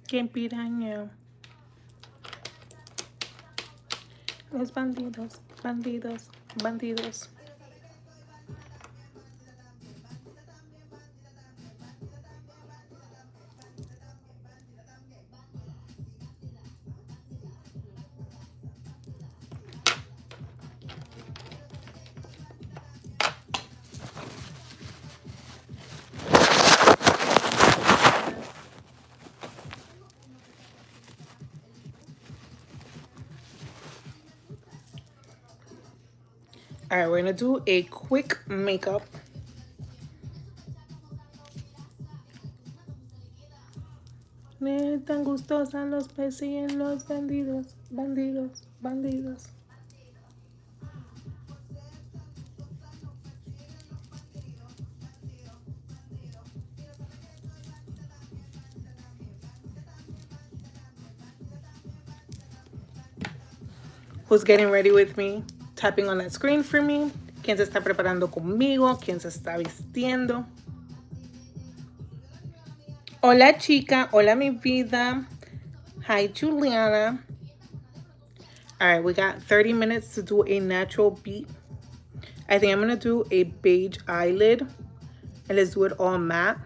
¡Qué piraña! Los bandidos, bandidos, bandidos. All right, we're gonna do a quick makeup. Me tan gustosas los persiguen los bandidos, bandidos, bandidos. Who's getting ready with me? Tapping on that screen for me. ¿Quién se está preparando conmigo? ¿Quién se está vistiendo? Hola chica, hola mi vida. Hi Juliana. All right, we got 30 minutes to do a natural beat. I think I'm gonna do a beige eyelid and let's do it all matte.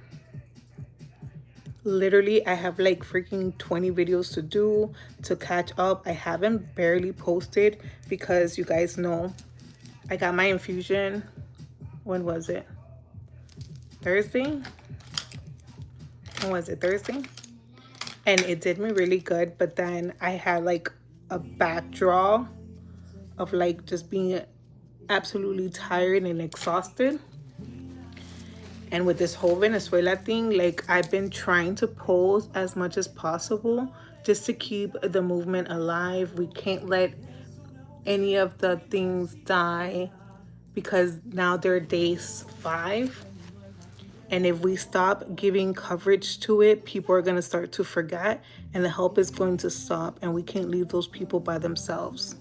Literally, I have like freaking 20 videos to do to catch up. I haven't barely posted because you guys know I got my infusion. When was it? Thursday? When was it? Thursday? And it did me really good, but then I had like a backdraw of like just being absolutely tired and exhausted. And with this whole Venezuela thing, like I've been trying to pose as much as possible just to keep the movement alive. We can't let any of the things die because now they're days 5. And if we stop giving coverage to it, people are going to start to forget and the help is going to stop and we can't leave those people by themselves.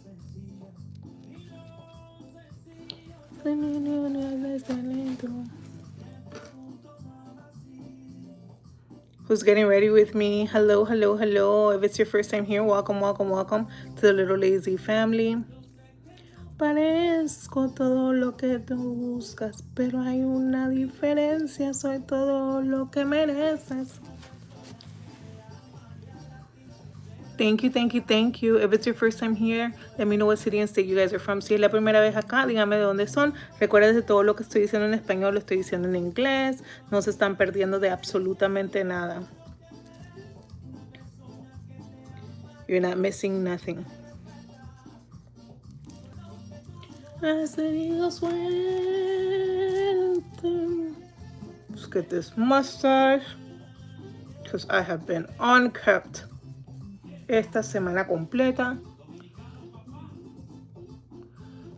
Who's getting ready with me? Hello, hello, hello. If it's your first time here, welcome, welcome, welcome to the Little Lazy family. Parezco todo lo que tú buscas, pero hay una diferencia. Soy todo lo que mereces. Thank you, thank you, thank you. If it's your first time here, let me know what city and state you guys are from. Si es la primera vez acá, díganme de dónde son. Recuerden que todo lo que estoy diciendo en español lo estoy diciendo en inglés. No se están perdiendo de absolutamente nada. You're not missing nothing. Has tenido suerte. Let's get this mustache because I have been unkept esta semana completa.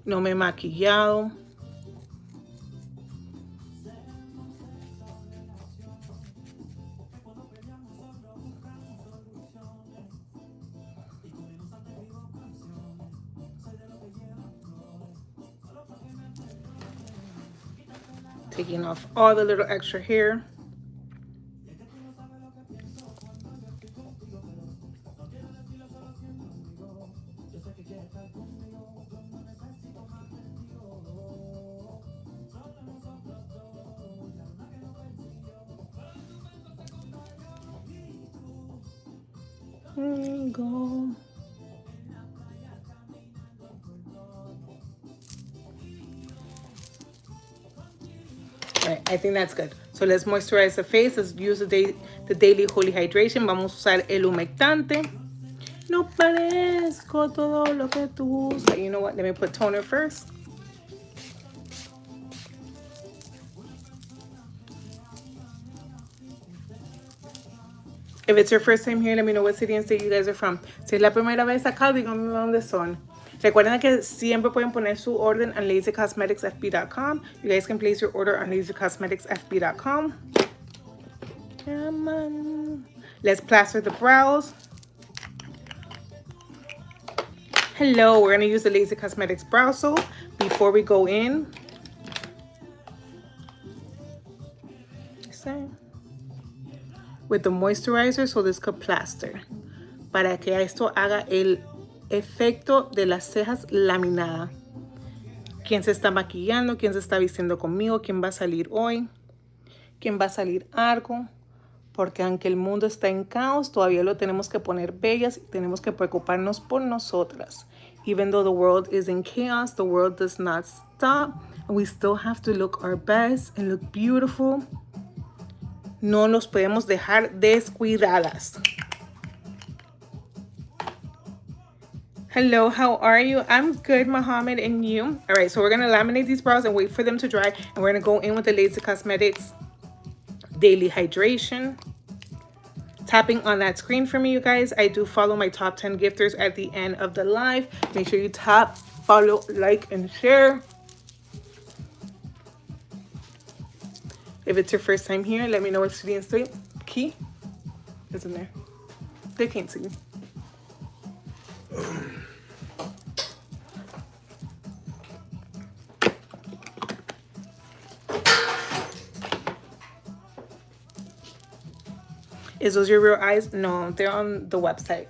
No me he maquillado. Taking off all the little extra hair. There you go. All right, I think that's good. So let's moisturize the face. Let's use the daily holy hydration. Vamos a usar el humectante. No parezco todo lo que tú usas. You know what? Let me put toner first. If it's your first time here, let me know what city and state you guys are from. Si es la primera vez acá, díganme dónde son. Recuerden que siempre pueden poner su orden on lazycosmeticsfb.com. You guys can place your order on lazycosmeticsfb.com. Come on. Let's plaster the brows. Hello, we're going to use the Lazy Cosmetics Brow Soap before we go in. with the moisturizer so this could plaster. Para que esto haga el efecto de las cejas laminadas. ¿Quién se está maquillando? ¿Quién se está vistiendo conmigo? ¿Quién va a salir hoy? ¿Quién va a salir algo? Porque aunque el mundo está en caos, todavía lo tenemos que poner bellas y tenemos que preocuparnos por nosotras. Even though the world is in chaos, the world does not stop. And we still have to look our best and look beautiful. No nos podemos dejar descuidadas. Hello, how are you? I'm good, Mohammed, and you? All right, so we're going to laminate these brows and wait for them to dry. And we're going to go in with the Lazy Cosmetics Daily Hydration. Tapping on that screen for me, you guys. I do follow my top 10 gifters at the end of the live. Make sure you tap, follow, like, and share. If it's your first time here, let me know what's the Insta key. It's in there. They can't see me. Is those your real eyes? No, they're on the website.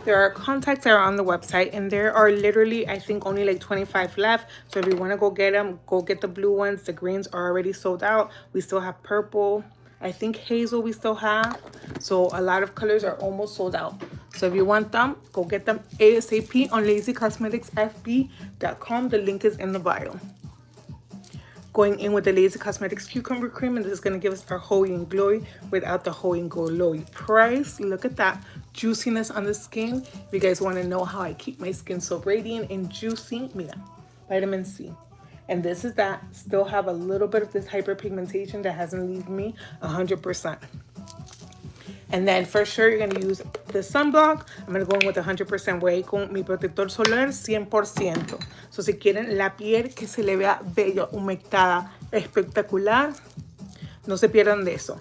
There are contacts that are on the website, and there are literally, I think, only like 25 left. So if you want to go get them, go get the blue ones. The greens are already sold out. We still have purple. I think hazel we still have. So a lot of colors are almost sold out. So if you want them, go get them ASAP on lazycosmeticsfb.com. The link is in the bio. Going in with the Lazy Cosmetics Cucumber Cream, and this is going to give us our Holy and Glory without the Holy and Glory price. Look at that juiciness on the skin. If you guys want to know how I keep my skin so radiant and juicy, mira, vitamin C. And this is that. Still have a little bit of this hyperpigmentation that hasn't left me 100%. And then for sure, you're going to use the sunblock. I'm going to go in with 100% way con mi protector solar 100%. So si quieren la piel que se le vea bella, humectada, espectacular, no se pierdan de eso.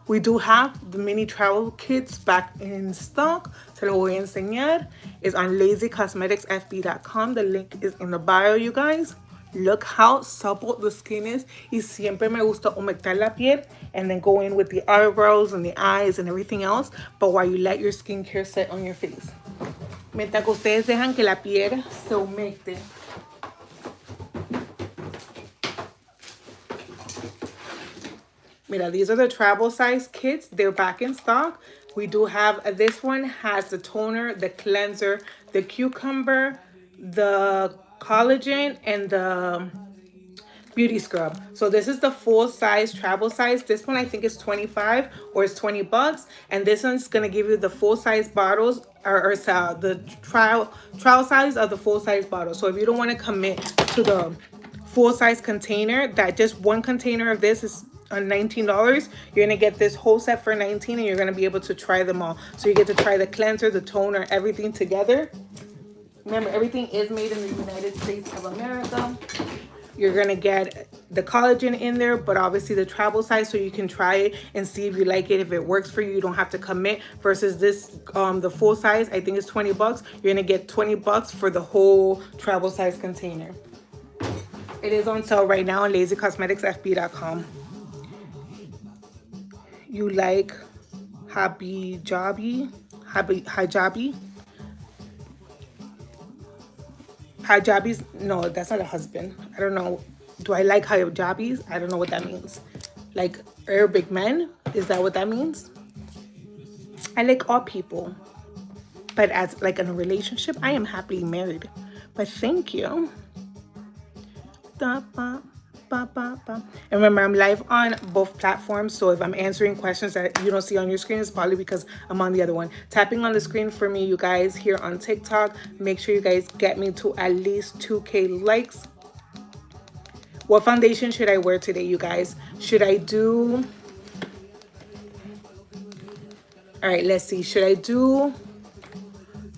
We do have the mini travel kits back in stock. Se lo voy a enseñar. It's on lazycosmeticsfb.com. The link is in the bio, you guys. Look how supple the skin is. Y siempre me gusta humectar la piel and then go in with the eyebrows and the eyes and everything else. But while you let your skincare set on your face. Mientras que ustedes dejan que la piel se humecte. Mira, these are the travel size kits. They're back in stock. We do have, this one has the toner, the cleanser, the cucumber, the collagen, and the beauty scrub. So this is the full size travel size. This one I think is 25 or it's 20 bucks. And this one's gonna give you the full size bottles or the trial size of the full size bottle. So if you don't want to commit to the full size container, that just one container of this is $19, you're gonna get this whole set for $19, and you're gonna be able to try them all. So you get to try the cleanser, the toner, everything together. Remember, everything is made in the United States of America. You're gonna get the collagen in there, but obviously the travel size, so you can try it and see if you like it, if it works for you. You don't have to commit. Versus this, the full size, I think it's 20 bucks. You're gonna get 20 bucks for the whole travel size container. It is on sale right now on lazycosmeticsfb.com. You like hijabi? Hijabis? No, that's not a husband. I don't know. Do I like hijabis? I don't know what that means. Like Arabic men? Is that what that means? I like all people. But as like in a relationship, I am happily married. But thank you. And remember, I'm live on both platforms, so if I'm answering questions that you don't see on your screen, it's probably because I'm on the other one. Tapping on the screen for me, you guys, here on TikTok. Make sure you guys get me to at least 2K likes. What foundation should I wear today, you guys? Should I do... All right, let's see. Should I do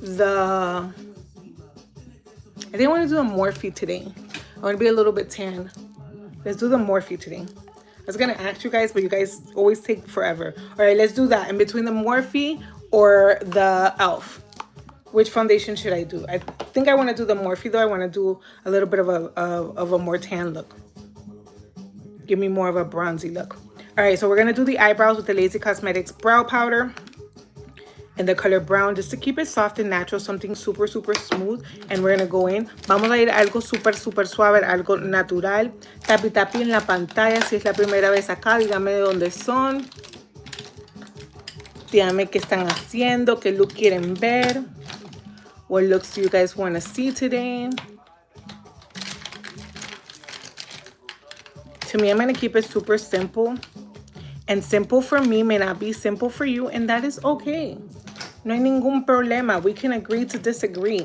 the... I think I want to do a Morphe today. I want to be a little bit tan. Let's do the Morphe today. I was going to ask you guys, but you guys always take forever. All right, let's do that. In between the Morphe or the e.l.f. Which foundation should I do? I think I want to do the Morphe, though. I want to do a little bit of a more tan look. Give me more of a bronzy look. All right, so we're going to do the eyebrows with the Lazy Cosmetics brow powder in the color brown, just to keep it soft and natural, something super, super smooth. And we're going to go in. Vamos a ir a algo súper, súper suave, algo natural. Tapi, tapi en la pantalla. Si es la primera vez acá, dígame de dónde son. Dígame qué están haciendo, qué look quieren ver. What looks do you guys want to see today? To me, I'm going to keep it super simple. And simple for me may not be simple for you, and that is okay. No hay ningún problema. We can agree to disagree.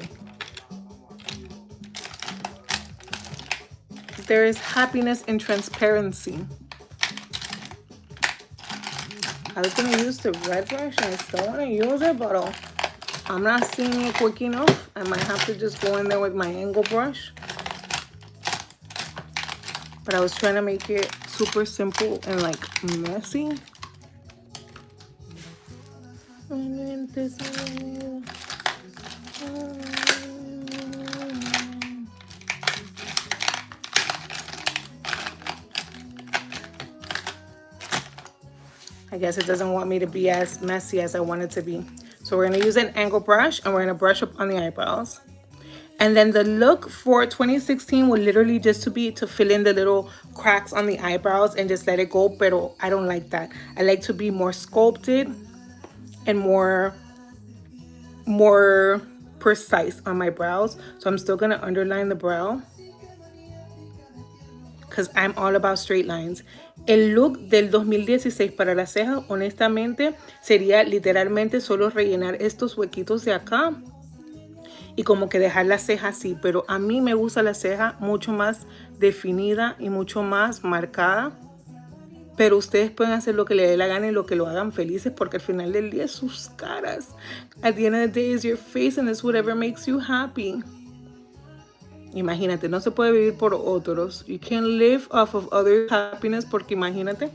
There is happiness in transparency. I was going to use the red brush, and I still want to use it, but I'm not seeing it quick enough. I might have to just go in there with my angle brush. But I was trying to make it super simple and like messy. I guess it doesn't want me to be as messy as I want it to be. So we're going to use an angle brush and we're going to brush up on the eyebrows. And then the look for 2016 will literally just to fill in the little cracks on the eyebrows and just let it go. Pero I don't like that. I like to be more sculpted and more precise on my brows. So I'm still going to underline the brow, because I'm all about straight lines. El look del 2016 para las cejas, honestamente, sería literalmente solo rellenar estos huequitos de acá y como que dejar la ceja así. Pero a mí me gusta la ceja mucho más definida y mucho más marcada. Pero ustedes pueden hacer lo que les dé la gana y lo que lo hagan felices, porque al final del día es sus caras. At the end of the day is your face, and it's whatever makes you happy. Imagínate, no se puede vivir por otros. You can't live off of other happiness, porque imagínate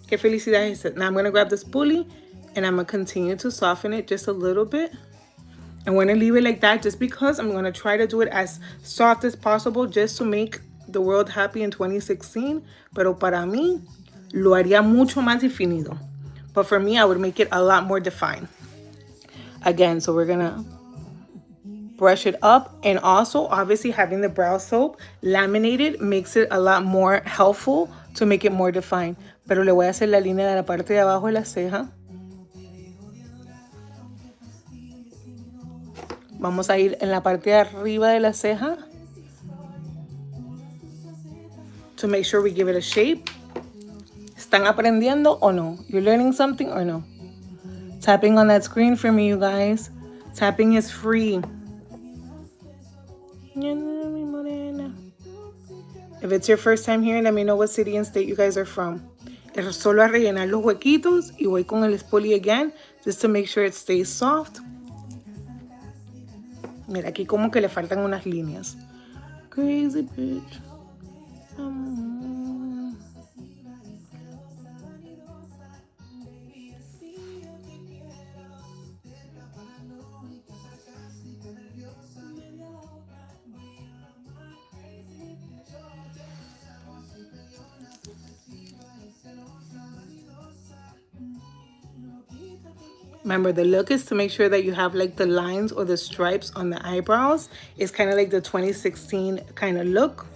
qué felicidad es esa. Now I'm going to grab this pulley and I'm going to continue to soften it just a little bit. I'm going to leave it like that just because I'm going to try to do it as soft as possible just to make the world happy in 2016. Pero para mí, lo haría mucho más definido. But for me, I would make it a lot more defined. Again, so we're going to brush it up, and also obviously having the brow soap laminated makes it a lot more helpful to make it more defined. Pero le voy a hacer la línea de la parte de abajo de la ceja. Vamos a ir en la parte de arriba de la ceja to make sure we give it a shape. ¿Están aprendiendo o no? You're learning something or no? Tapping on that screen for me, you guys. Tapping is free. If it's your first time here, let me know what city and state you guys are from. Es solo a rellenar los huequitos y voy con el spoolie again just to make sure it stays soft. Mira, aquí como que le faltan unas líneas. Crazy bitch. Remember, the look is to make sure that you have like the lines or the stripes on the eyebrows. It's kind of like the 2016 kind of look.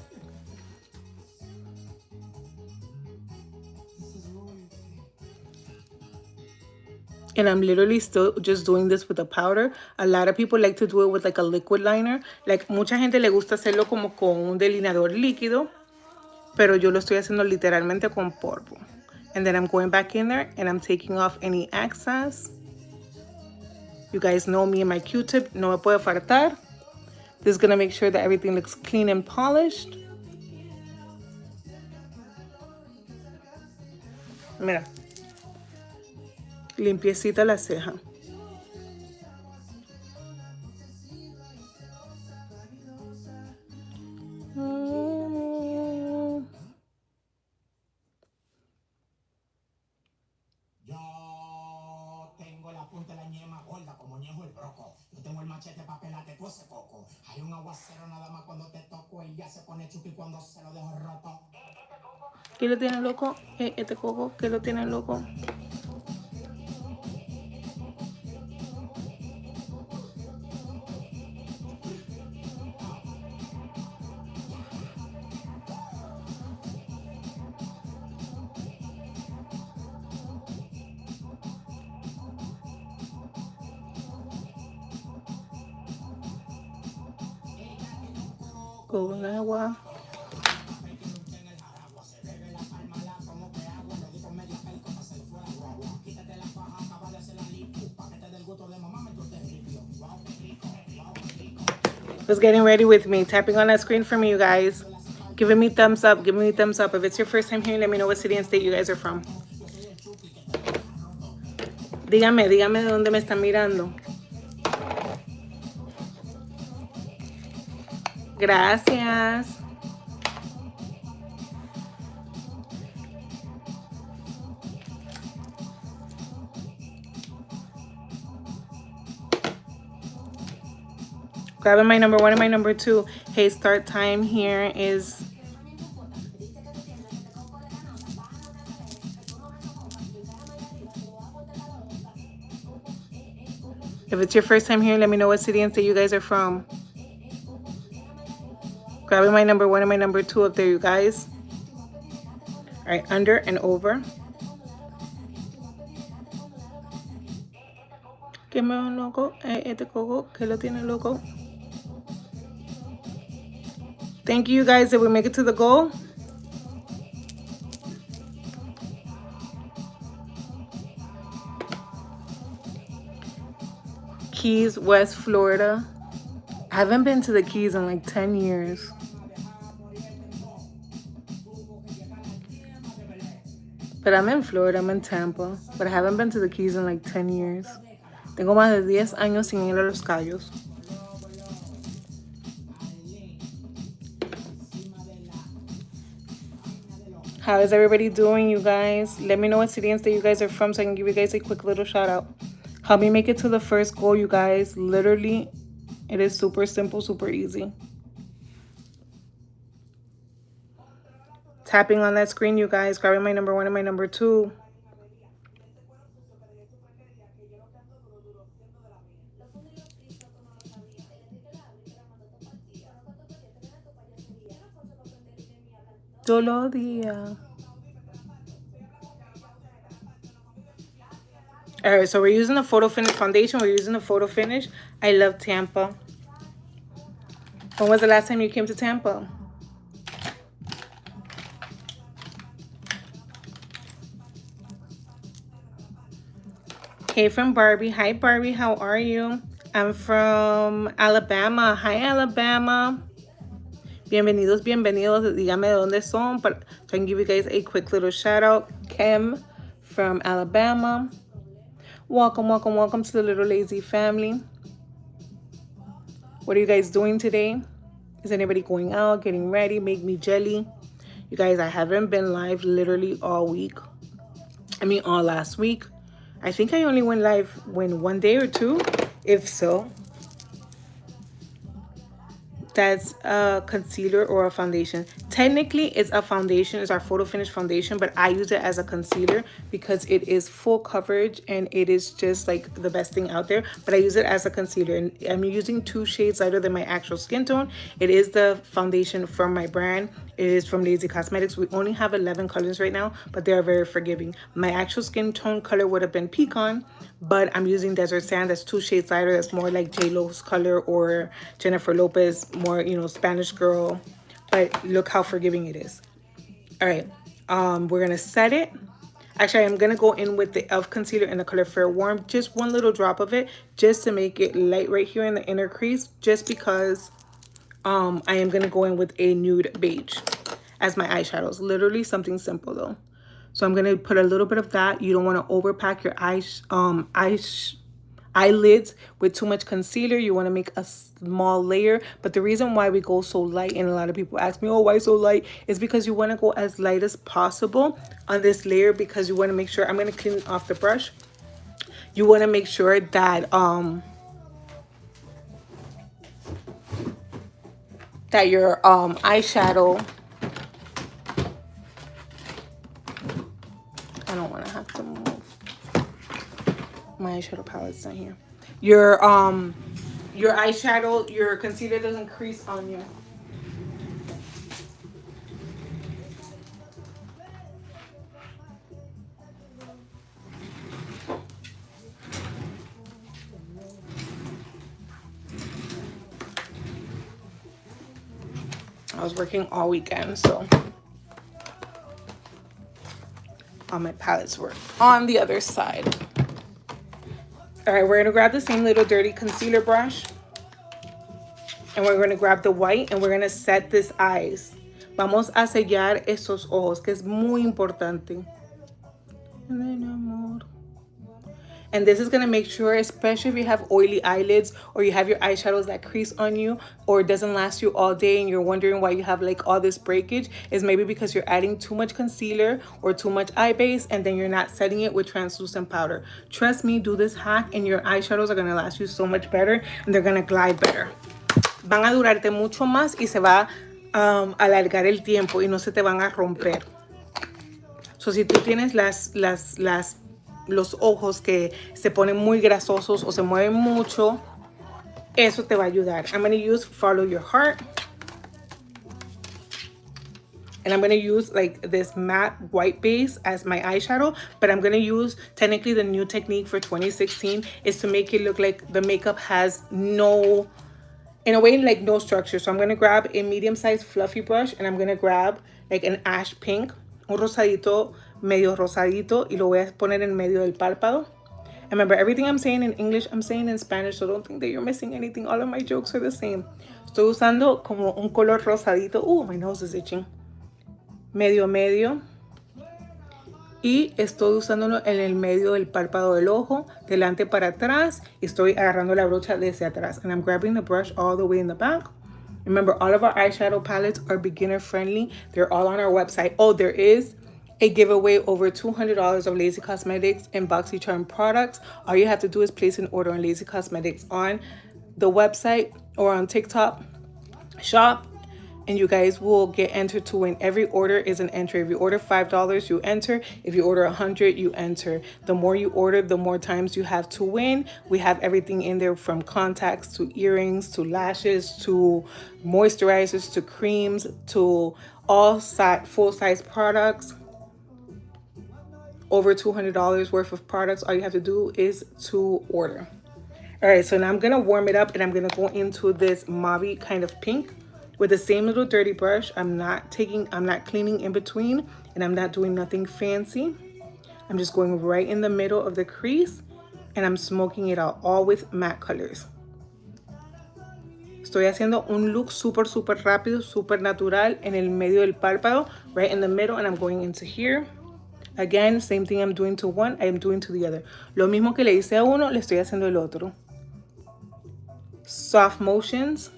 And I'm literally still just doing this with a powder. A lot of people like to do it with like a liquid liner. Like, mucha gente le gusta hacerlo como con un delineador líquido. Pero yo lo estoy haciendo literalmente con polvo. And then I'm going back in there and I'm taking off any excess. You guys know me and my Q-tip. No me puede faltar. This is going to make sure that everything looks clean and polished. Mira. Limpiecita la ceja. ¿Qué lo tiene loco? Este coco, ¿qué lo tiene loco? Con agua. Was getting ready with me, tapping on that screen for me, you guys. Giving me thumbs up, giving me thumbs up. If it's your first time here, let me know what city and state you guys are from. Dígame de dónde me están mirando. Gracias. Grabbing my number 1 and my number 2. Hey, start time here is... If it's your first time here, let me know what city and state you guys are from. Grabbing my number 1 and my number 2 up there, you guys. All right, under and over. Que me loco, este coco, que lo tiene loco. Thank you guys. Did we make it to the goal? Keys, West Florida. I haven't been to the Keys in like 10 years. But I'm in Florida, I'm in Tampa. But I haven't been to the Keys in like 10 years. Tengo más de 10 años sin ir a Los Cayos. How is everybody doing, you guys? Let me know what city and state you guys are from so I can give you guys a quick little shout out. Help me make it to the first goal, you guys. Literally, it is super simple, super easy. Tapping on that screen, you guys. Grabbing my number 1 and my number 2. Todos días. All right, so we're using the Photo Finish foundation. We're using the Photo Finish. I love Tampa. When was the last time you came to Tampa? Hey from Barbie. Hi, Barbie. How are you? I'm from Alabama. Hi, Alabama. Bienvenidos, bienvenidos. Dígame de dónde son. But so I can give you guys a quick little shout out. Kim from Alabama. Welcome, welcome, welcome to the Little Lazy family. What are you guys doing today? Is anybody going out, getting ready? Make me jelly. You guys, I haven't been live literally all week. I mean, all last week. I think I only went live when 1 day or 2, if so. That's a concealer or a foundation. Technically, it's a foundation. It's our Photo Finish foundation, but I use it as a concealer because it is full coverage and it is just like the best thing out there. But I use it as a concealer, and I'm using 2 shades lighter than my actual skin tone. It is the foundation from my brand. It is from Lazy Cosmetics. We only have 11 colors right now, but they are very forgiving. My actual skin tone color would have been Pecan, but I'm using Desert Sand. That's 2 shades lighter. That's more like J-Lo's color or Jennifer Lopez, more, you know, Spanish girl. But look how forgiving it is. All right, we're gonna set it. Actually, I'm gonna go in with the e.l.f. concealer in the color Fair Warm, just 1 little drop of it, just to make it light right here in the inner crease, just because I am gonna go in with a nude beige as my eyeshadows. Literally something simple though. So I'm gonna put a little bit of that. You don't want to overpack your eyelids with too much concealer. You want to make a small layer. But the reason why we go so light, and a lot of people ask me, oh, why so light, is because you want to go as light as possible on this layer, because you want to make sure, I'm going to clean off the brush. You want to make sure that that your eyeshadow on, I have to move. My eyeshadow palette's not here. Your eyeshadow, your concealer doesn't crease on you. I was working all weekend, so all my palettes were on the other side. All right, we're gonna grab the same little dirty concealer brush, and we're gonna grab the white, and we're gonna set this eyes. Vamos a sellar estos ojos, que es muy importante. And this is going to make sure, especially if you have oily eyelids or you have your eyeshadows that crease on you or it doesn't last you all day and you're wondering why you have like all this breakage, is maybe because you're adding too much concealer or too much eye base and then you're not setting it with translucent powder. Trust me, do this hack and your eyeshadows are going to last you so much better and they're going to glide better. Van a durarte mucho más y se va a alargar el tiempo y no se te van a romper. So si tú tienes los ojos que se ponen muy grasosos o se mueven mucho, eso te va a ayudar. I'm going to use Follow Your Heart. And I'm going to use like this matte white base as my eyeshadow. But I'm going to use, technically the new technique for 2016 is to make it look like the makeup has no, in a way, like no structure. So I'm going to grab a medium-sized fluffy brush and I'm going to grab like an ash pink, un rosadito, medio rosadito, y lo voy a poner en medio del párpado. Remember, everything I'm saying in English, I'm saying in Spanish, so don't think that you're missing anything. All of my jokes are the same. Estoy usando como un color rosadito. My nose is itching. Medio, medio. Y estoy usándolo en el medio del párpado del ojo, delante para atrás. Y estoy agarrando la brocha desde atrás. And I'm grabbing the brush all the way in the back. Remember, all of our eyeshadow palettes are beginner friendly. They're all on our website. Oh, there is a giveaway over $200 of Lazy Cosmetics and BoxyCharm products. All you have to do is place an order on Lazy Cosmetics on the website or on TikTok shop, and you guys will get entered to win. Every order is an entry. If you order $5, you enter. If you order 100, you enter. The more you order, the more times you have to win. We have everything in there from contacts to earrings to lashes to moisturizers to creams to all full-size products. Over $200 worth of products. All you have to do is to order. All right, so now I'm gonna warm it up and I'm gonna go into this mauve kind of pink with the same little dirty brush. I'm not cleaning in between, and I'm not doing nothing fancy. I'm just going right in the middle of the crease and I'm smoking it out, all with matte colors. Estoy haciendo un look súper rápido, súper natural en el medio del párpado, right in the middle, and I'm going into here. Again, same thing I'm doing to one, I am doing to the other. Lo mismo que le hice a uno, le estoy haciendo al otro. Soft motions.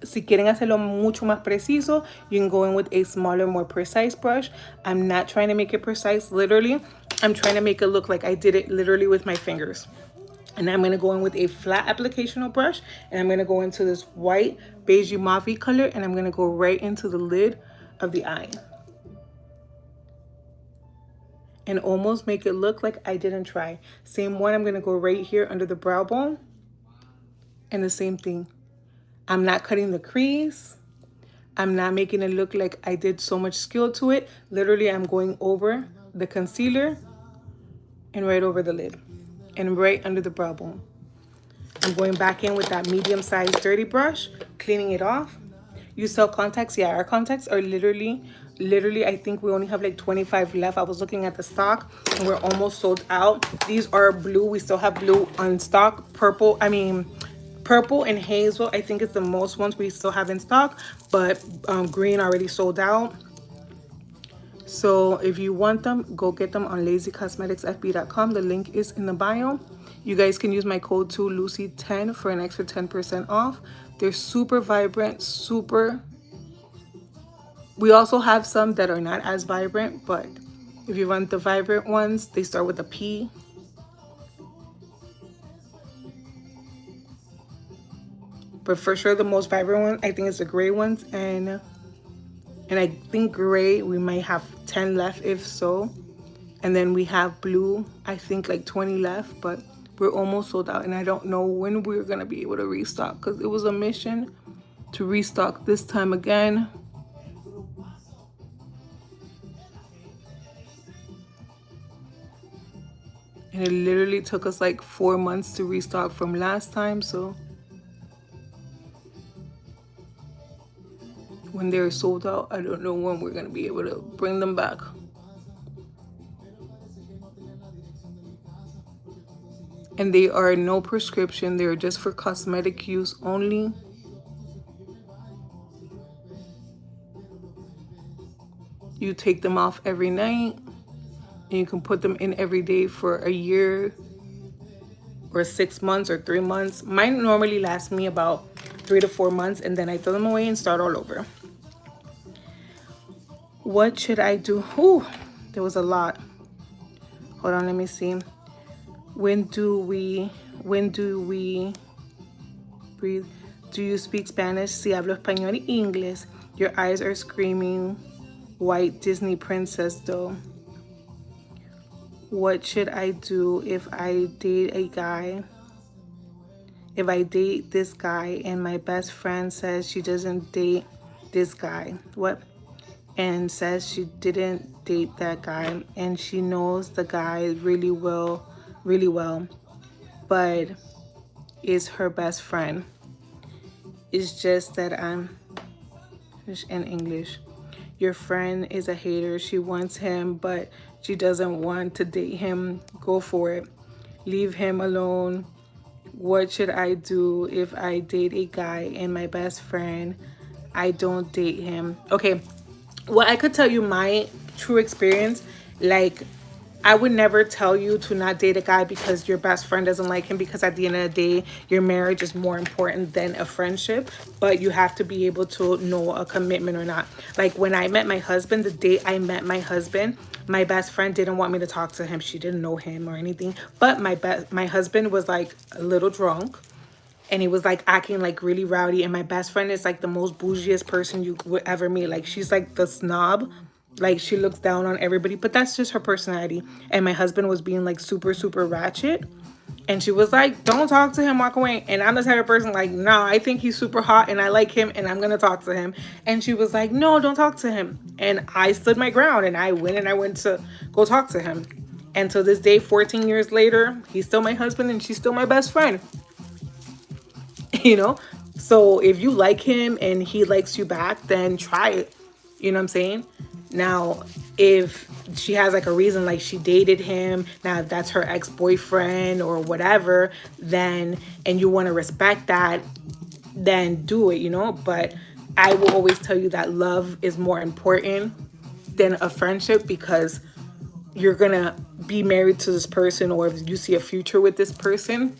Si quieren hacerlo mucho más preciso, you can go in with a smaller, more precise brush. I'm not trying to make it precise, literally. I'm trying to make it look like I did it literally with my fingers. And I'm going to go in with a flat applicational brush, and I'm going to go into this white beige mauve color, and I'm going to go right into the lid of the eye. And almost make it look like I didn't try. Same one, I'm going to go right here under the brow bone. And the same thing. I'm not cutting the crease. I'm not making it look like I did so much skill to it. Literally, I'm going over the concealer and right over the lid and right under the brow bone. I'm going back in with that medium-sized dirty brush, cleaning it off. You sell contacts? Yeah, our contacts are literally, I think we only have like 25 left. I was looking at the stock and we're almost sold out. These are blue. We still have blue on stock. Purple and hazel, I think it's the most ones we still have in stock, but green already sold out. So if you want them, go get them on lazycosmeticsfb.com. The link is in the bio. You guys can use my code too, Lucy10, for an extra 10% off. They're super vibrant, we also have some that are not as vibrant, but if you want the vibrant ones, they start with a P. But for sure, the most vibrant one, I think, is the gray ones. And I think gray, we might have 10 left, if so. And then we have blue, I think like 20 left, but we're almost sold out. And I don't know when we're gonna be able to restock, because it was a mission to restock this time again. And it literally took us like 4 months to restock from last time. So when they're sold out, I don't know when we're gonna be able to bring them back. And they are no prescription, they're just for cosmetic use only. You take them off every night, and you can put them in every day for a year or 6 months or 3 months. Mine normally lasts me about 3 to 4 months, and then I throw them away and start all over. What should I do? Ooh, there was a lot. Hold on, let me see. When do we breathe? Do you speak Spanish? Si hablo español y inglés. Your eyes are screaming white Disney princess though. What should I do if I date a guy? If I date this guy and my best friend says she doesn't date this guy, what? And says she didn't date that guy, and she knows the guy really well, but is her best friend. It's just that I'm in English. Your friend is a hater. She wants him, but she doesn't want to date him. Go for it. Leave him alone. What should I do if I date a guy and my best friend, I don't date him? Okay, well, I could tell you my true experience. Like, I would never tell you to not date a guy because your best friend doesn't like him, because at the end of the day, your marriage is more important than a friendship. But you have to be able to know a commitment or not. Like when I met my husband, the day I met my husband, my best friend didn't want me to talk to him. She didn't know him or anything. But my husband was like a little drunk, and he was like acting like really rowdy. And my best friend is like the most bougiest person you would ever meet. Like she's like the snob. Like she looks down on everybody, but that's just her personality. And my husband was being like super, super ratchet. And she was like, don't talk to him, walk away. And I'm the type of person like, nah, I think he's super hot and I like him and I'm going to talk to him. And she was like, no, don't talk to him. And I stood my ground and I went to go talk to him. And to this day, 14 years later, he's still my husband and she's still my best friend. You know? So if you like him and he likes you back, then try it. You know what I'm saying? Now, if she has like a reason, like she dated him, now if that's her ex-boyfriend or whatever, then, and you want to respect that, then do it, you know? But I will always tell you that love is more important than a friendship, because you're gonna be married to this person, or if you see a future with this person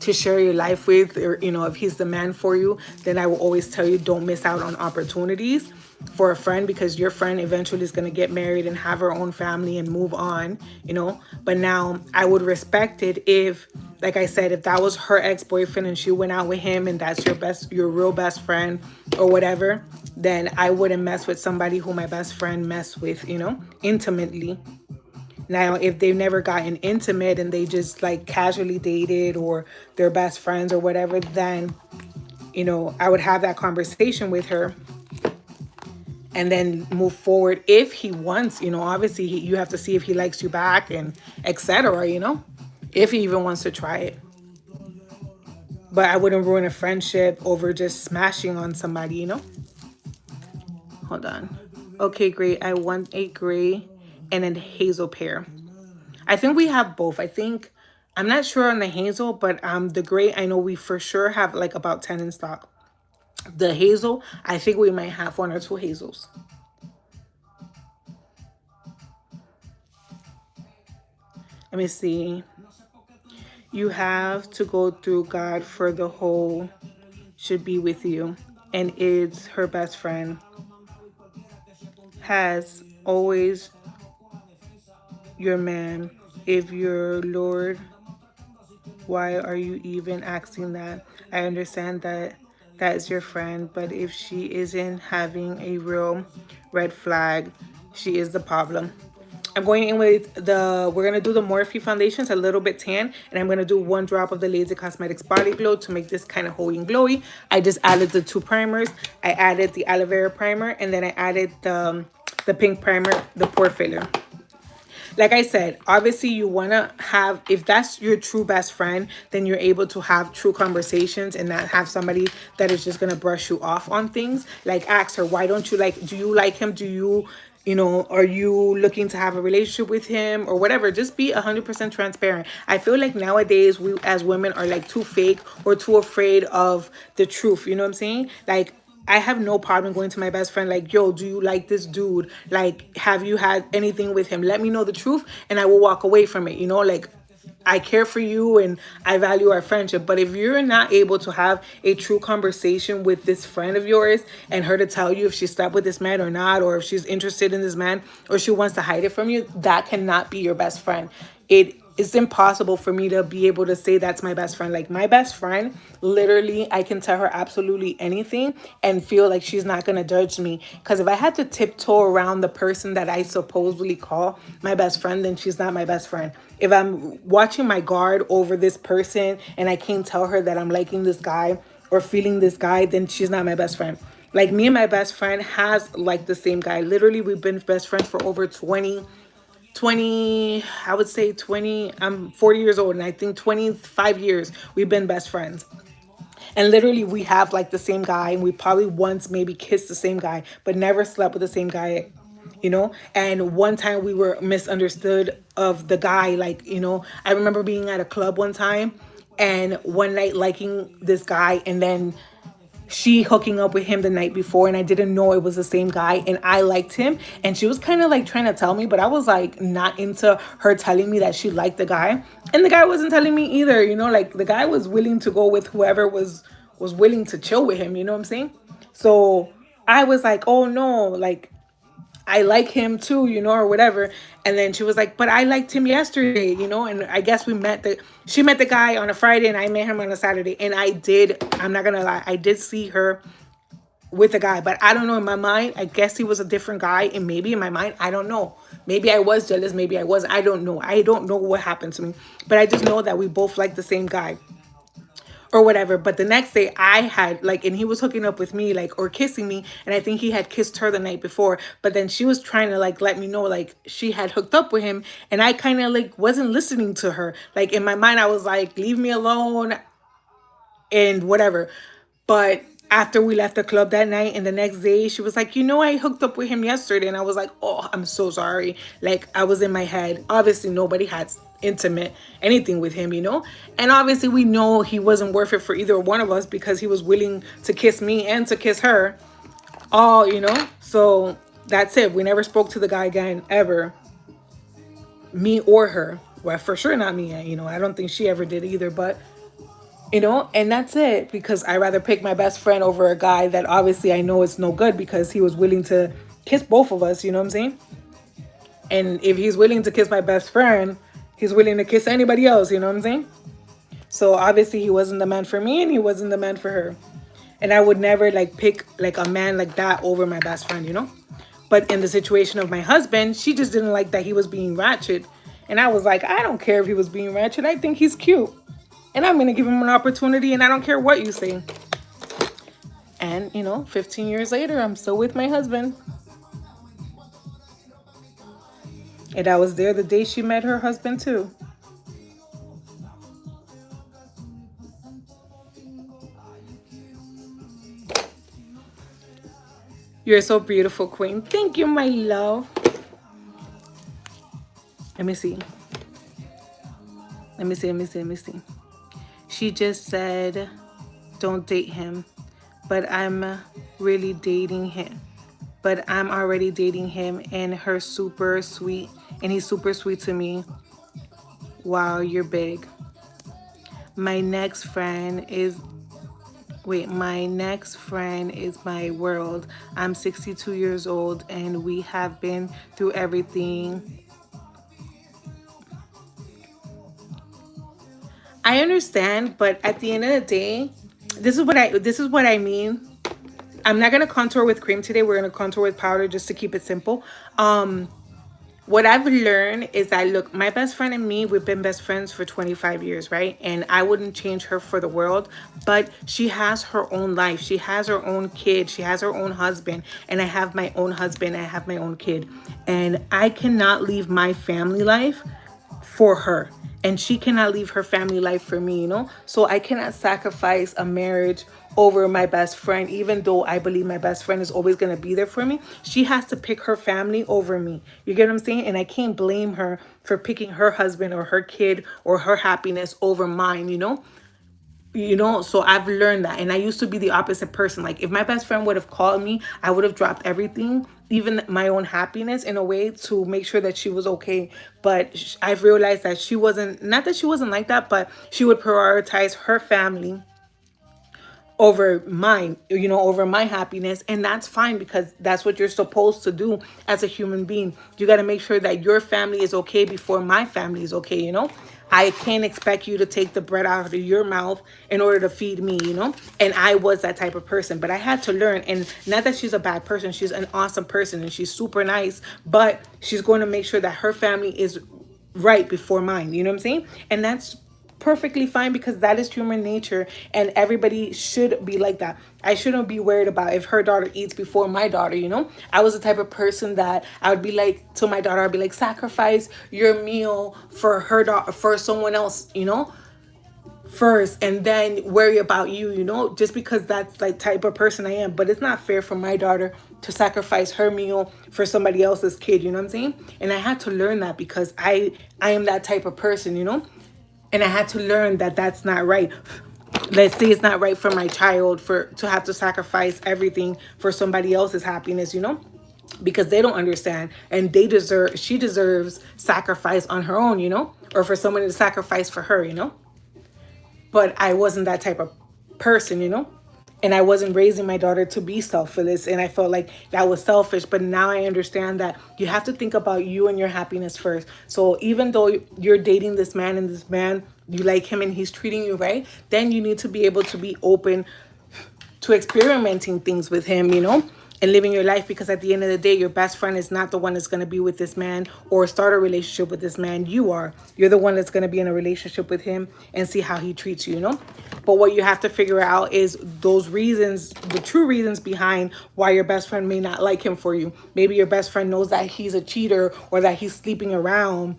to share your life with, or you know, if he's the man for you, then I will always tell you, don't miss out on opportunities for a friend, because your friend eventually is going to get married and have her own family and move on, you know. But now I would respect it if, like I said, if that was her ex-boyfriend and she went out with him and that's your real best friend or whatever, then I wouldn't mess with somebody who my best friend messed with, you know, intimately. Now, if they've never gotten intimate and they just like casually dated or they're best friends or whatever, then, you know, I would have that conversation with her and then move forward if he wants, you know. Obviously you have to see if he likes you back and etc., you know, if he even wants to try it. But I wouldn't ruin a friendship over just smashing on somebody, you know. Hold on. Okay, great. I want a gray and a hazel pair. I think we have both. I'm not sure on the hazel, but the gray, I know we for sure have like about 10 in stock. The hazel, I think we might have 1 or 2 hazels. Let me see. You have to go through God for the whole should be with you. And it's her best friend. Has always your man. If your Lord, why are you even asking that? I understand that is your friend, but if she isn't having a real red flag, she is the problem. I'm going in with we're going to do the Morphe foundations, a little bit tan. And I'm going to do 1 drop of the Lazy Cosmetics Body Glow to make this kind of holy and glowy. I just added the 2 primers. I added the aloe vera primer. And then I added the pink primer, the pore filler. Like I said, obviously you want to have, if that's your true best friend, then you're able to have true conversations and not have somebody that is just going to brush you off on things. Like ask her, why don't you like, do you like him? Do you, you know, are you looking to have a relationship with him or whatever? Just be 100% transparent. I feel like nowadays we as women are like too fake or too afraid of the truth. You know what I'm saying? Like, I have no problem going to my best friend like, yo, do you like this dude? Like, have you had anything with him? Let me know the truth and I will walk away from it. You know, like, I care for you and I value our friendship. But if you're not able to have a true conversation with this friend of yours and her to tell you if she slept with this man or not, or if she's interested in this man or she wants to hide it from you, that cannot be your best friend. It's impossible for me to be able to say that's my best friend. Like my best friend, literally, I can tell her absolutely anything and feel like she's not going to judge me. Because if I had to tiptoe around the person that I supposedly call my best friend, then she's not my best friend. If I'm watching my guard over this person and I can't tell her that I'm liking this guy or feeling this guy, then she's not my best friend. Like me and my best friend has like the same guy. Literally, we've been best friends for over 20, I would say 20, I'm 40 years old and I think 25 years we've been best friends. And literally we have like the same guy and we probably once maybe kissed the same guy, but never slept with the same guy, you know? And one time we were misunderstood of the guy, like, you know, I remember being at a club one time and one night liking this guy and then she hooking up with him the night before and I didn't know it was the same guy and I liked him and she was kind of like trying to tell me, but I was like not into her telling me that she liked the guy and the guy wasn't telling me either, you know, like the guy was willing to go with whoever was willing to chill with him, you know what I'm saying? So I was like, oh no, like I like him too, you know, or whatever. And then she was like, but I liked him yesterday, you know, and I guess she met the guy on a Friday and I met him on a Saturday. And I'm not gonna lie, I did see her with a guy, but I don't know, in my mind, I guess he was a different guy. And maybe in my mind, I don't know. Maybe I was jealous, maybe I wasn't. I don't know. I don't know what happened to me. But I just know that we both like the same guy or whatever. But the next day I had like, and he was hooking up with me, like, or kissing me. And I think he had kissed her the night before, but then she was trying to like, let me know, like she had hooked up with him. And I kind of like, wasn't listening to her. Like in my mind, I was like, leave me alone and whatever. But after we left the club that night and the next day, she was like, you know, I hooked up with him yesterday. And I was like, oh, I'm so sorry. Like I was in my head. Obviously, nobody had intimate anything with him, you know? And obviously we know he wasn't worth it for either one of us because he was willing to kiss me and to kiss her all, you know? So that's it. We never spoke to the guy again, ever. Me or her. Well, for sure not me, you know? I don't think she ever did either, but you know, and that's it, because I rather pick my best friend over a guy that obviously I know is no good because he was willing to kiss both of us, you know what I'm saying? And if he's willing to kiss my best friend, he's willing to kiss anybody else, you know what I'm saying? So obviously he wasn't the man for me and he wasn't the man for her. And I would never like pick like a man like that over my best friend, you know? But in the situation of my husband, she just didn't like that he was being ratchet. And I was like, I don't care if he was being ratchet. I think he's cute. And I'm going to give him an opportunity and I don't care what you say. And, you know, 15 years later, I'm still with my husband. And I was there the day she met her husband too. You're so beautiful, queen. Thank you, my love. Let me see. Let me see. She just said, don't date him. But I'm really dating him. But I'm already dating him and her super sweet. And he's super sweet to me. Wow, you're big. My next friend is my world. I'm 62 years old and we have been through everything. I understand, but at the end of the day, this is what I mean. I'm not gonna contour with cream today. We're gonna contour with powder just to keep it simple. what I've learned is that, look, my best friend and me, we've been best friends for 25 years, right? And I wouldn't change her for the world, but she has her own life. She has her own kid. She has her own husband. And I have my own husband. I have my own kid. And I cannot leave my family life for her, and she cannot leave her family life for me, you know. So I cannot sacrifice a marriage over my best friend, even though I believe my best friend is always going to be there for me. She has to pick her family over me, you get what I'm saying? And I can't blame her for picking her husband or her kid or her happiness over mine, you know. So I've learned that. And I used to be the opposite person. Like, if my best friend would have called me, I would have dropped everything, even my own happiness, in a way, to make sure that she was okay. But I've realized that she wasn't, not that she wasn't like that, but she would prioritize her family over mine, over my happiness. And that's fine, because that's what you're supposed to do as a human being. You got to make sure that your family is okay before my family is okay, I can't expect you to take the bread out of your mouth in order to feed me. And I was that type of person, but I had to learn. And not that she's a bad person, she's an awesome person and she's super nice, but she's going to make sure that her family is right before mine. You know what I'm saying? And that's perfectly fine, because that is human nature, and everybody should be like that. I shouldn't be worried about if her daughter eats before my daughter. I was the type of person that I would be like to my daughter, I'd be like, sacrifice your meal for her daughter, for someone else, first, and then worry about you, just because that's like type of person I am. But it's not fair for my daughter to sacrifice her meal for somebody else's kid, you know what I'm saying? And I had to learn that, because I am that type of person, and I had to learn that that's not right. Let's say it's not right for my child to have to sacrifice everything for somebody else's happiness, because they don't understand, and she deserves sacrifice on her own, or for someone to sacrifice for her, But I wasn't that type of person, and I wasn't raising my daughter to be selfless, and I felt like that was selfish. But now I understand that you have to think about you and your happiness first. So even though you're dating this man, and this man, you like him and he's treating you right, then you need to be able to be open to experimenting things with him, and living your life. Because at the end of the day, your best friend is not the one that's going to be with this man or start a relationship with this man. You're the one that's going to be in a relationship with him and see how he treats you, But what you have to figure out is those reasons, the true reasons behind why your best friend may not like him for you. Maybe your best friend knows that he's a cheater or that he's sleeping around,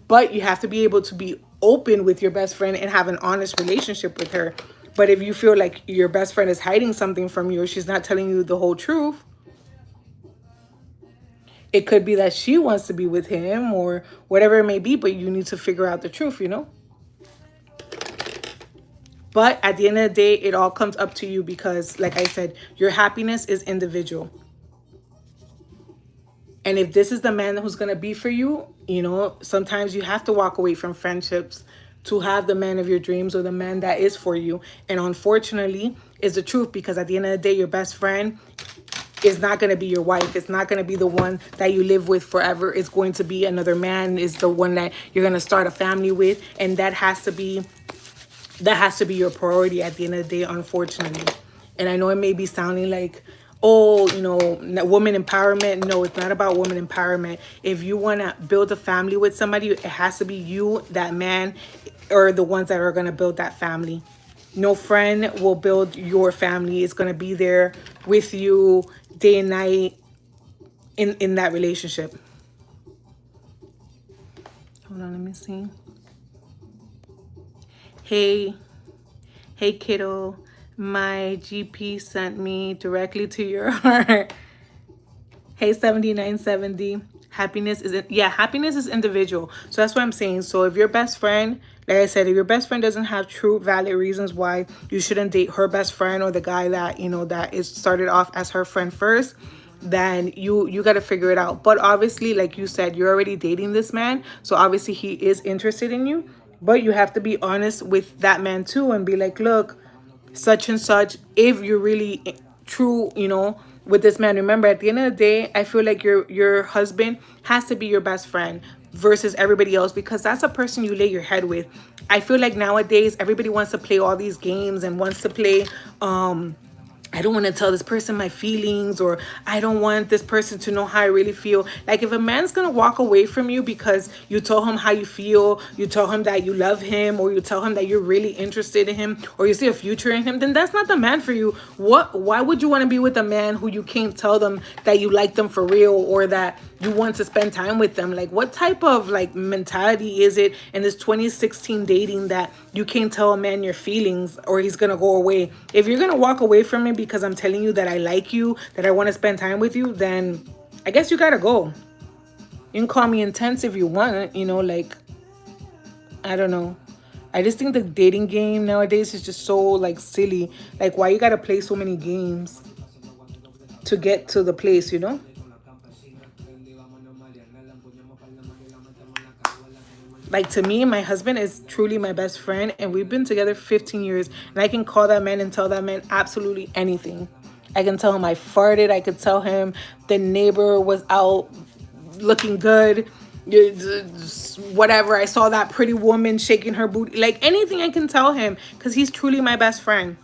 but you have to be able to be open with your best friend and have an honest relationship with her. But if you feel like your best friend is hiding something from you, or she's not telling you the whole truth, it could be that she wants to be with him or whatever it may be, but you need to figure out the truth, But at the end of the day, it all comes up to you, because like I said, your happiness is individual. And if this is the man who's going to be for you, sometimes you have to walk away from friendships to have the man of your dreams, or the man that is for you. And unfortunately, it's the truth, because at the end of the day, your best friend is not going to be your wife. It's not going to be the one that you live with forever. It's going to be another man, is the one that you're going to start a family with. And that has to be your priority at the end of the day, unfortunately. And I know it may be sounding like, oh, woman empowerment. No, it's not about woman empowerment. If you want to build a family with somebody, it has to be you, that man, or the ones that are going to build that family. No friend will build your family. It's going to be there with you day and night in that relationship. Hold on, let me see. Hey kiddo, my GP sent me directly to your heart. Hey 7970, happiness is individual. So that's what I'm saying. So if your best friend, like I said, if your best friend doesn't have true valid reasons why you shouldn't date her best friend, or the guy that that is started off as her friend first, then you got to figure it out. But obviously, like you said, you're already dating this man, so obviously he is interested in you. But you have to be honest with that man too, and be like, look, such and such, if you're really true, with this man. Remember, at the end of the day, I feel like your husband has to be your best friend versus everybody else, because that's a person you lay your head with. I feel like nowadays everybody wants to play all these games and wants to play I don't want to tell this person my feelings, or I don't want this person to know how I really feel. Like, if a man's going to walk away from you because you told him how you feel, you tell him that you love him, or you tell him that you're really interested in him, or you see a future in him, then that's not the man for you. Why would you want to be with a man who you can't tell them that you like them for real, or that you want to spend time with them? Like, what type of like mentality is it in this 2016 dating that you can't tell a man your feelings or he's gonna go away? If you're gonna walk away from me because I'm telling you that I like you, that I want to spend time with you, then I guess you gotta go. You can call me intense if you want, you know, like, I don't know. I just think the dating game nowadays is just so like silly. Like, why you gotta play so many games to get to the place, you know? Like, to me, my husband is truly my best friend, and we've been together 15 years, and I can call that man and tell that man absolutely anything. I can tell him I farted. I could tell him the neighbor was out looking good. Whatever. I saw that pretty woman shaking her booty. Like, anything I can tell him, because he's truly my best friend.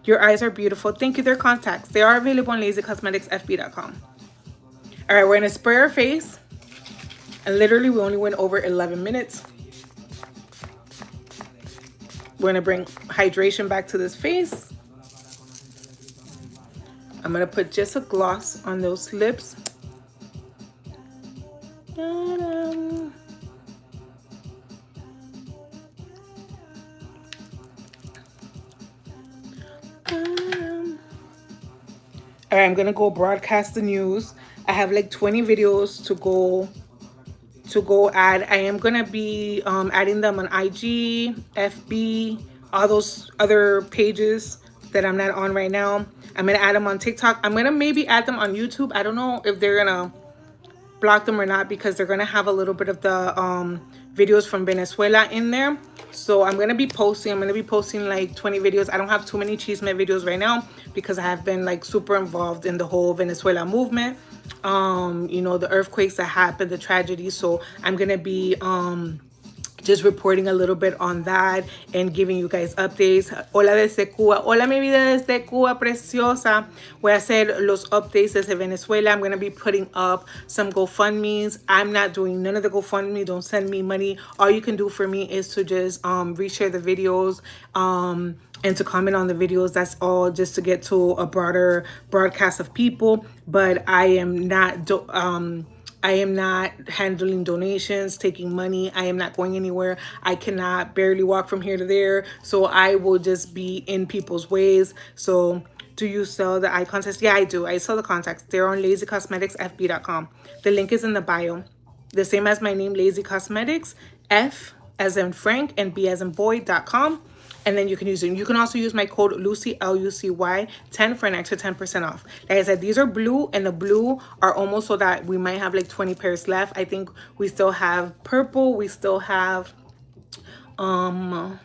Your eyes are beautiful. Thank you. They're contacts. They are available on lazycosmeticsfb.com. All right, we're going to spray our face. And literally, we only went over 11 minutes. We're going to bring hydration back to this face. I'm going to put just a gloss on those lips. All right, I'm going to go broadcast the news. I have like 20 videos to go add. I am gonna be adding them on IG, FB, all those other pages that I'm not on right now. I'm gonna add them on TikTok. I'm gonna maybe add them on YouTube. I don't know if they're gonna block them or not, because they're gonna have a little bit of the videos from Venezuela in there. So I'm gonna be posting like 20 videos. I don't have too many chisme videos right now because I have been like super involved in the whole Venezuela movement. You know, the earthquakes that happened, the tragedy. So I'm gonna be just reporting a little bit on that and giving you guys updates. Hola desde Cuba. Hola mi vida desde Cuba, preciosa. Voy a hacer los updates desde Venezuela. I'm going to be putting up some GoFundMes. I'm not doing none of the GoFundMe. Don't send me money. All you can do for me is to just reshare the videos and to comment on the videos. That's all, just to get to a broader broadcast of people. But I am not handling donations, taking money. I am not going anywhere. I cannot barely walk from here to there. So I will just be in people's ways. So do you sell the eye contacts? Yeah, I do. I sell the contacts. They're on lazycosmeticsfb.com. The link is in the bio. The same as my name, Lazy Cosmetics, F as in Frank and B as in boy.com. And then you can use it. You can also use my code Lucy, Lucy 10 for an extra 10% off. Like I said, these are blue, and the blue are almost so that we might have like 20 pairs left. I think we still have purple. We still have, I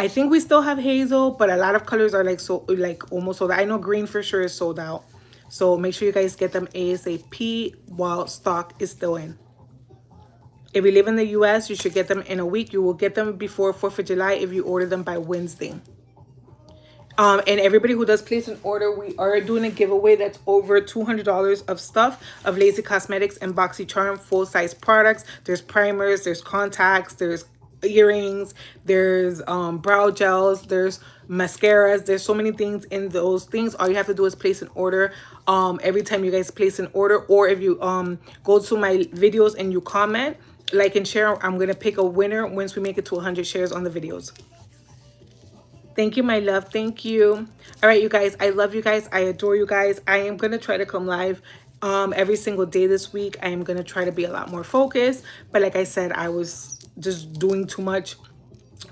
think we still have hazel, but a lot of colors are like almost sold out. I know green for sure is sold out. So make sure you guys get them ASAP while stock is still in. If you live in the US, you should get them in a week. You will get them before 4th of July if you order them by Wednesday. And everybody who does place an order, we are doing a giveaway that's over $200 of stuff of Lazy Cosmetics and BoxyCharm full-size products. There's primers, there's contacts, there's earrings, there's brow gels, there's mascaras. There's so many things in those things. All you have to do is place an order. Every time you guys place an order, or if you go to my videos and you comment, like and share, I'm gonna pick a winner once we make it to 100 shares on the videos. Thank you, my love. Thank you. All right, you guys, I love you guys. I adore you guys. I am gonna try to come live every single day this week. I am gonna try to be a lot more focused, but like I said, I was just doing too much,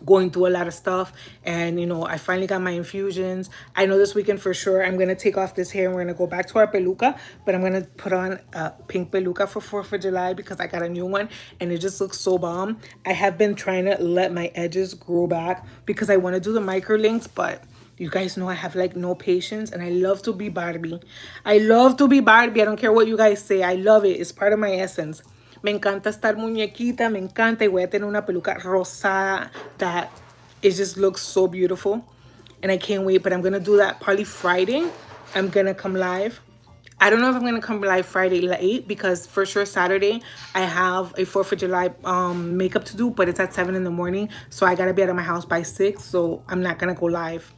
going through a lot of stuff, and you know, I finally got my infusions. I know this weekend for sure I'm gonna take off this hair and we're gonna go back to our peluca, but I'm gonna put on a pink peluca for 4th of July because I got a new one and it just looks so bomb. I have been trying to let my edges grow back because I want to do the micro links, but you guys know I have like no patience, and I love to be Barbie. I love to be Barbie. I don't care what you guys say. I love it. It's part of my essence. Me encanta estar muñequita, me encanta, y voy a tener una peluca rosada that it just looks so beautiful. and I can't wait. But I'm gonna do that probably Friday. I'm gonna come live. I don't know if I'm gonna come live Friday late, because for sure Saturday I have a 4th of July makeup to do, but it's at 7 in the morning, so I gotta be out of my house by 6, so I'm not gonna go live.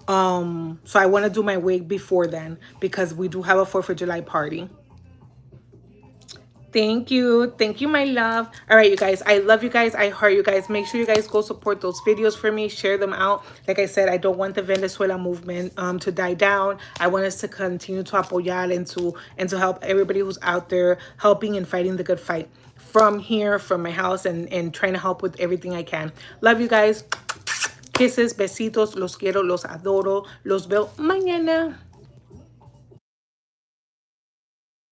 So I want to do my wig before then, because we do have a 4th of July party. Thank you. Thank you, my love. All right, you guys. I love you guys. I heart you guys. Make sure you guys go support those videos for me. Share them out. Like I said, I don't want the Venezuela movement to die down. I want us to continue to apoyar and to help everybody who's out there helping and fighting the good fight. From here, from my house, and trying to help with everything I can. Love you guys. Kisses, besitos. Los quiero, los adoro. Los veo mañana.